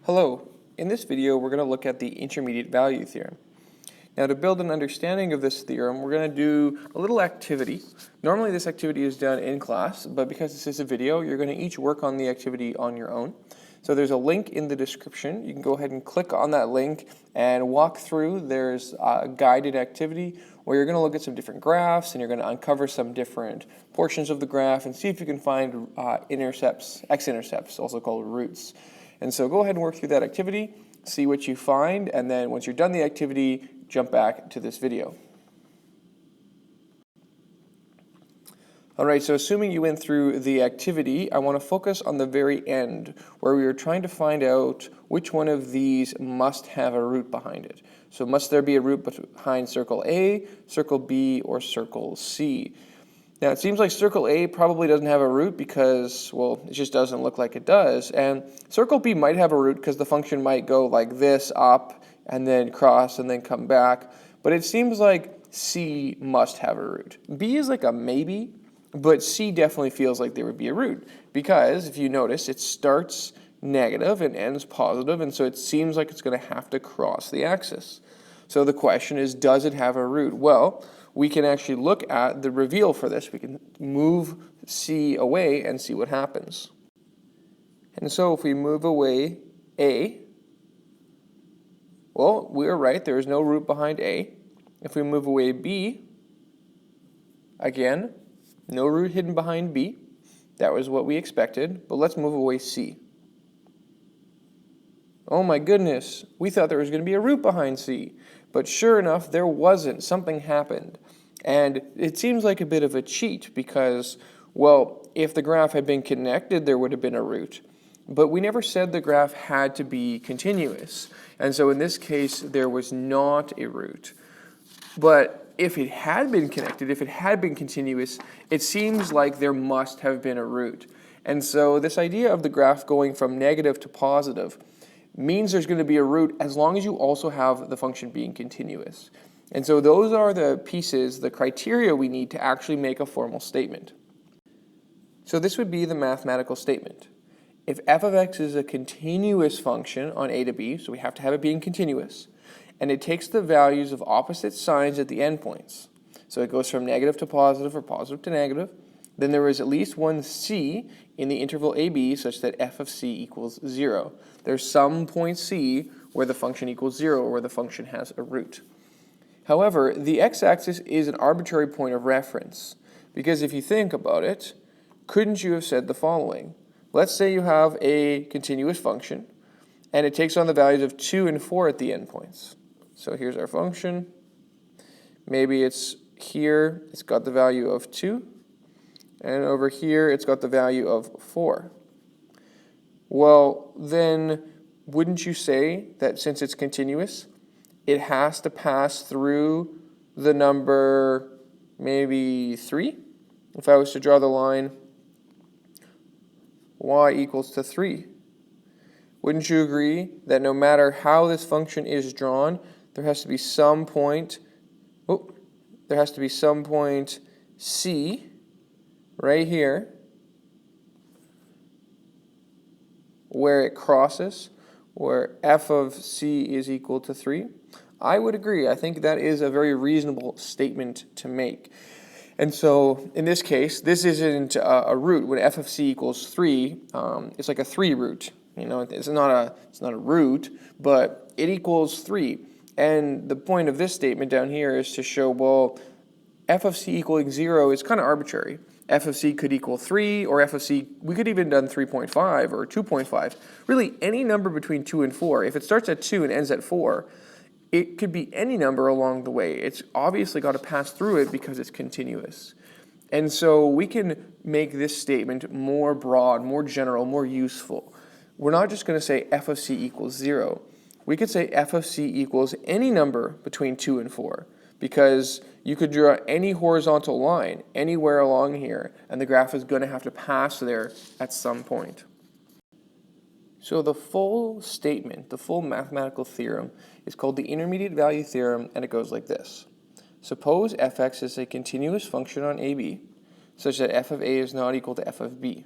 Hello, in this video we're going to look at the intermediate value theorem. Now to build an understanding of this theorem, we're going to do a little activity. Normally this activity is done in class, but because this is a video, you're going to each work on the activity on your own. So there's a link in the description. You can go ahead and click on that link and walk through. There's a guided activity where you're going to look at some different graphs and you're going to uncover some different portions of the graph and see if you can find x-intercepts, also called roots. And so go ahead and work through that activity, see what you find, and then once you're done the activity, jump back to this video. Alright, so assuming you went through the activity, I want to focus on the very end, where we are trying to find out which one of these must have a root behind it. So must there be a root behind circle A, circle B, or circle C? Now it seems like circle A probably doesn't have a root because, well, it just doesn't look like it does. And circle B might have a root because the function might go like this, up, and then cross, and then come back. But it seems like C must have a root. B is like a maybe, but C definitely feels like there would be a root. Because, if you notice, it starts negative and ends positive, and so it seems like it's going to have to cross the axis. So the question is, does it have a root? Well, we can actually look at the reveal for this. We can move C away and see what happens. And so if we move away A, well, we're right, there is no root behind A. If we move away B, again, no root hidden behind B. That was what we expected, but let's move away C. Oh my goodness, we thought there was going to be a root behind C, but sure enough, there wasn't. Something happened. And it seems like a bit of a cheat because, well, if the graph had been connected, there would have been a root. But we never said the graph had to be continuous. And so in this case, there was not a root. But if it had been connected, if it had been continuous, it seems like there must have been a root. And so this idea of the graph going from negative to positive means there's going to be a root as long as you also have the function being continuous. And so those are the pieces, the criteria we need to actually make a formal statement. So this would be the mathematical statement. If f of x is a continuous function on a to b, so we have to have it being continuous, and it takes the values of opposite signs at the endpoints, so it goes from negative to positive or positive to negative, then there is at least one c in the interval ab such that f of c equals 0. There's some point c where the function equals 0 or where the function has a root. However, the x-axis is an arbitrary point of reference because if you think about it, couldn't you have said the following? Let's say you have a continuous function and it takes on the values of 2 and 4 at the endpoints. So here's our function. Maybe it's here, it's got the value of 2, and over here it's got the value of 4. Well, then wouldn't you say that since it's continuous, it has to pass through the number maybe 3? If I was to draw the line y equals to 3. Wouldn't you agree that no matter how this function is drawn, there has to be some point, C right here where it crosses, where f of c is equal to 3? I would agree. I think that is a very reasonable statement to make. And so in this case, this isn't a root. When f of c equals 3, it's like a 3 root. You know, it's not a root, but it equals 3. And the point of this statement down here is to show, well, f of c equaling 0 is kind of arbitrary. F of c could equal 3, or f of c, we could even done 3.5 or 2.5. Really, any number between 2 and 4. If it starts at 2 and ends at 4, it could be any number along the way. It's obviously got to pass through it because it's continuous. And so we can make this statement more broad, more general, more useful. We're not just going to say f of c equals 0. We could say f of c equals any number between 2 and 4 because you could draw any horizontal line anywhere along here and the graph is going to have to pass there at some point. So the full statement, the full mathematical theorem, is called the Intermediate Value Theorem, and it goes like this. Suppose fx is a continuous function on AB, such that f of a is not equal to f of b.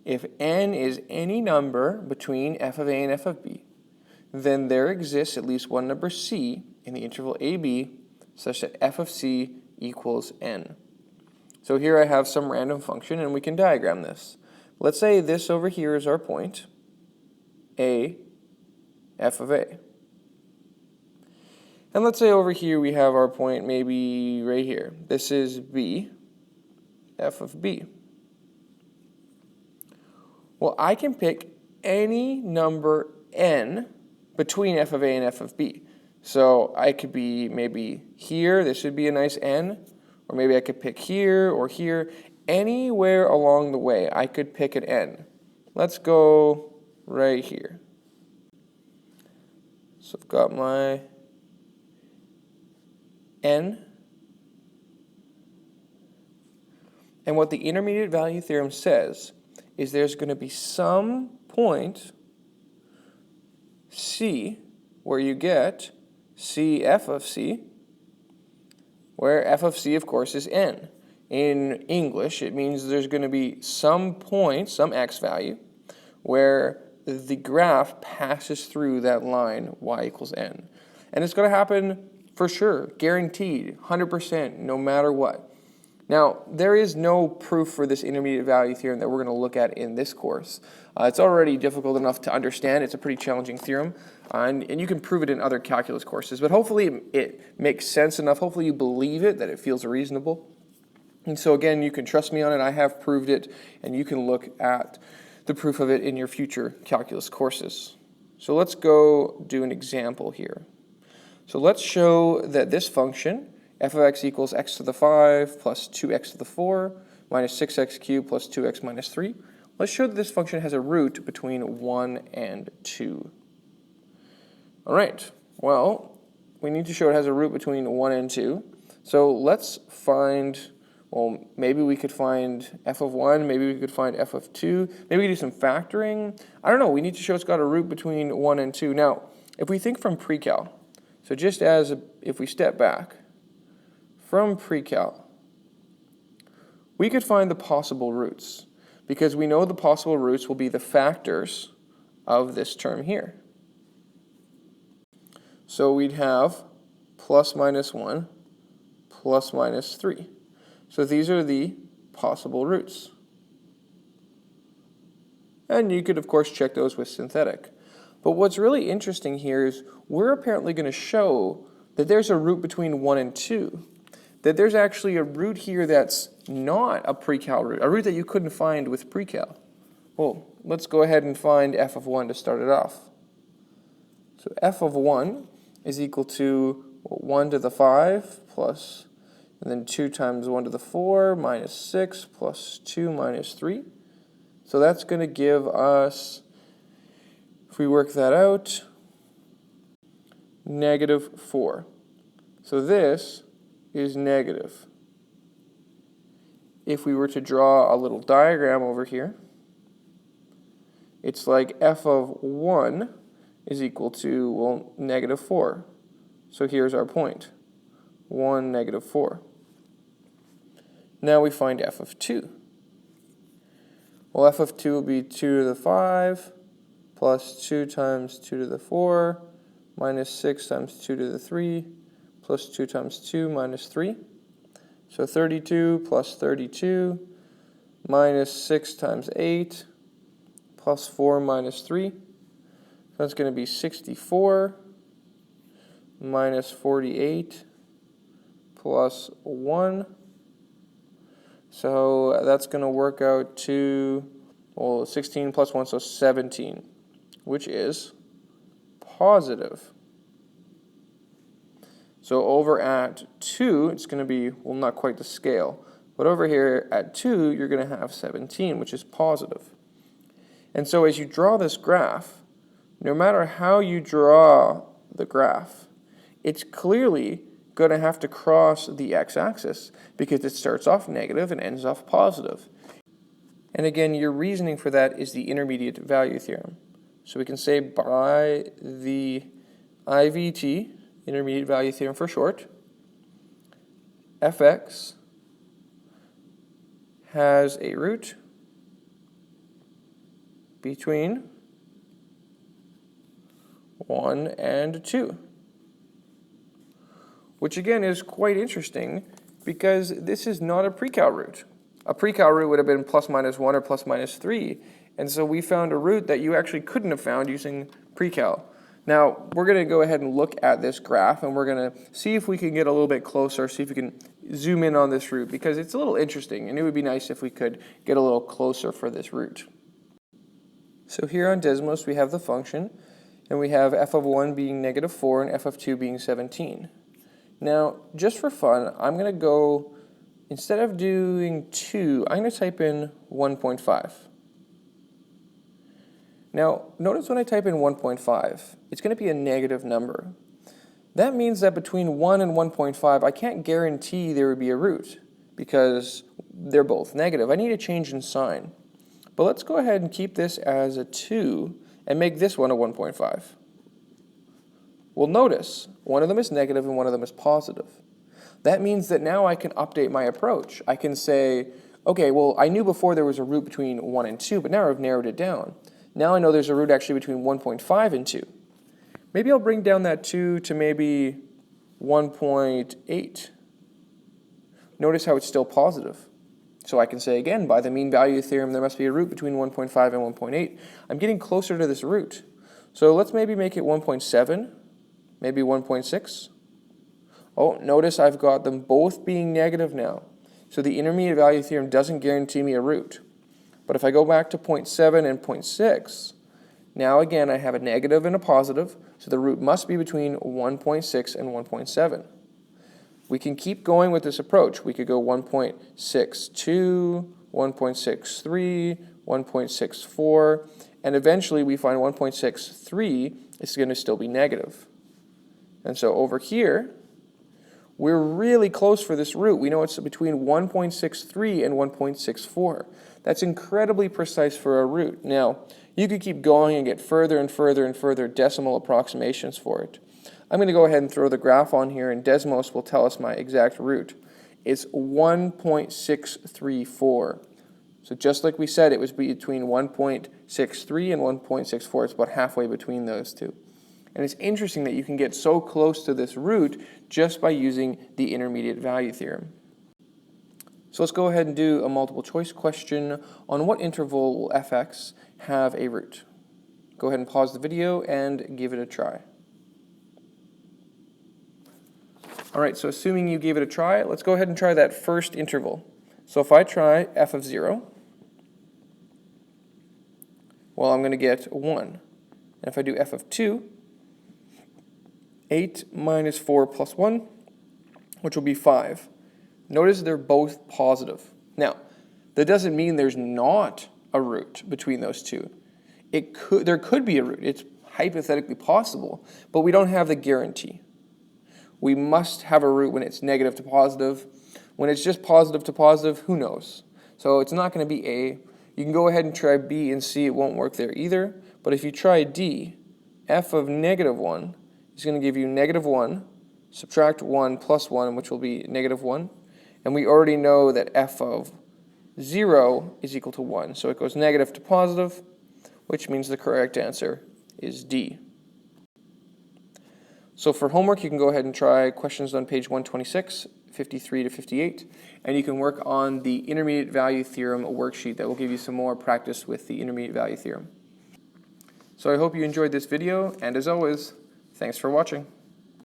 if n is any number between f of a and f of b, then there exists at least one number c in the interval ab such that f of c equals n. So here I have some random function and we can diagram this. Let's say this over here is our point, a, f of a. And let's say over here we have our point maybe right here. This is b, f of b. Well, I can pick any number n between f of a and f of b. So I could be maybe here, this would be a nice n, or maybe I could pick here or here. Anywhere along the way, I could pick an n. Let's go right here. So I've got my n. And what the intermediate value theorem says is there's going to be some point c where you get c f of c, where f of c, of course, is n. In English, it means there's going to be some point, some x value, where the graph passes through that line y equals n. And it's going to happen for sure, guaranteed, 100%, no matter what. Now, there is no proof for this intermediate value theorem that we're going to look at in this course. It's already difficult enough to understand. It's a pretty challenging theorem, and you can prove it in other calculus courses. But hopefully it makes sense enough. Hopefully you believe it, that it feels reasonable. And so again, you can trust me on it. I have proved it, and you can look at the proof of it in your future calculus courses. So let's go do an example here. So let's show that this function, f of x equals x to the 5 plus 2x to the 4 minus 6x cubed plus 2x minus 3. Let's show that this function has a root between 1 and 2. All right, well, we need to show it has a root between 1 and 2. So let's find, well, maybe we could find f of 1, maybe we could find f of 2, maybe we do some factoring. I don't know, we need to show it's got a root between 1 and 2. Now, if we think from pre-cal, so just as if we step back, from pre-cal, we could find the possible roots because we know the possible roots will be the factors of this term here. So we'd have plus minus 1 plus minus 3. So these are the possible roots. And you could, of course, check those with synthetic. But what's really interesting here is we're apparently going to show that there's a root between 1 and 2. That there's actually a root here that's not a pre-cal root, a root that you couldn't find with pre-cal. Well, let's go ahead and find f of 1 to start it off. So f of 1 is equal to 1 to the 5 plus, and then 2 times 1 to the 4 minus 6 plus 2 minus 3. So that's going to give us, if we work that out, negative 4. So this is negative. If we were to draw a little diagram over here, it's like f of 1 is equal to, well, negative 4. So here's our point, 1, negative 4. Now we find f of 2. Well, f of 2 will be 2 to the 5 plus 2 times 2 to the 4 minus 6 times 2 to the 3 plus 2 times 2 minus 3. So 32 plus 32 minus 6 times 8 plus 4 minus 3. So that's going to be 64 minus 48 plus 1. So that's going to work out to, well, 16 plus 1, so 17, which is positive. So over at 2, it's going to be, well, not quite the scale. But over here at 2, you're going to have 17, which is positive. And so as you draw this graph, no matter how you draw the graph, it's clearly going to have to cross the x-axis because it starts off negative and ends off positive. And again, your reasoning for that is the intermediate value theorem. So we can say by the IVT, intermediate value theorem for short, fx has a root between 1 and 2. Which again is quite interesting because this is not a pre-cal root. A pre-cal root would have been plus minus 1 or plus minus 3. And so we found a root that you actually couldn't have found using pre-cal. Now, we're going to go ahead and look at this graph, and we're going to see if we can get a little bit closer, see if we can zoom in on this root, because it's a little interesting, and it would be nice if we could get a little closer for this root. So here on Desmos, we have the function, and we have f of 1 being negative 4 and f of 2 being 17. Now, just for fun, I'm going to go, instead of doing 2, I'm going to type in 1.5. Now, notice when I type in 1.5, it's going to be a negative number. That means that between 1 and 1.5, I can't guarantee there would be a root because they're both negative. I need a change in sign. But let's go ahead and keep this as a 2 and make this one a 1.5. Well, notice, one of them is negative and one of them is positive. That means that now I can update my approach. I can say, okay, well, I knew before there was a root between 1 and 2, but now I've narrowed it down. Now I know there's a root actually between 1.5 and 2. Maybe I'll bring down that 2 to maybe 1.8. Notice how it's still positive. So I can say again, by the mean value theorem, there must be a root between 1.5 and 1.8. I'm getting closer to this root. So let's maybe make it 1.7, maybe 1.6. Oh, notice I've got them both being negative now. So the intermediate value theorem doesn't guarantee me a root. But if I go back to 0.7 and 0.6, now again I have a negative and a positive, so the root must be between 1.6 and 1.7. We can keep going with this approach. We could go 1.62, 1.63, 1.64, and eventually we find 1.63 is going to still be negative. And so over here, we're really close for this root. We know it's between 1.63 and 1.64. That's incredibly precise for a root. Now, you could keep going and get further and further and further decimal approximations for it. I'm going to go ahead and throw the graph on here, and Desmos will tell us my exact root. It's 1.634. So just like we said, it was between 1.63 and 1.64. It's about halfway between those two. And it's interesting that you can get so close to this root just by using the intermediate value theorem. So let's go ahead and do a multiple choice question on what interval will fx have a root. Go ahead and pause the video and give it a try. Alright, so assuming you gave it a try, let's go ahead and try that first interval. So if I try f of 0, well, I'm going to get 1. And if I do f of 2, 8 minus 4 plus 1, which will be 5. Notice they're both positive. Now, that doesn't mean there's not a root between those two. There could be a root. It's hypothetically possible, but we don't have the guarantee. We must have a root when it's negative to positive. When it's just positive to positive, who knows? So it's not going to be A. You can go ahead and try B and C. It won't work there either. But if you try D, f of negative 1 is going to give you negative 1, subtract 1 plus 1, which will be negative 1. And we already know that f of 0 is equal to 1. So it goes negative to positive, which means the correct answer is D. So for homework, you can go ahead and try questions on page 126, 53 to 58, and you can work on the intermediate value theorem worksheet that will give you some more practice with the intermediate value theorem. So I hope you enjoyed this video, and as always, thanks for watching.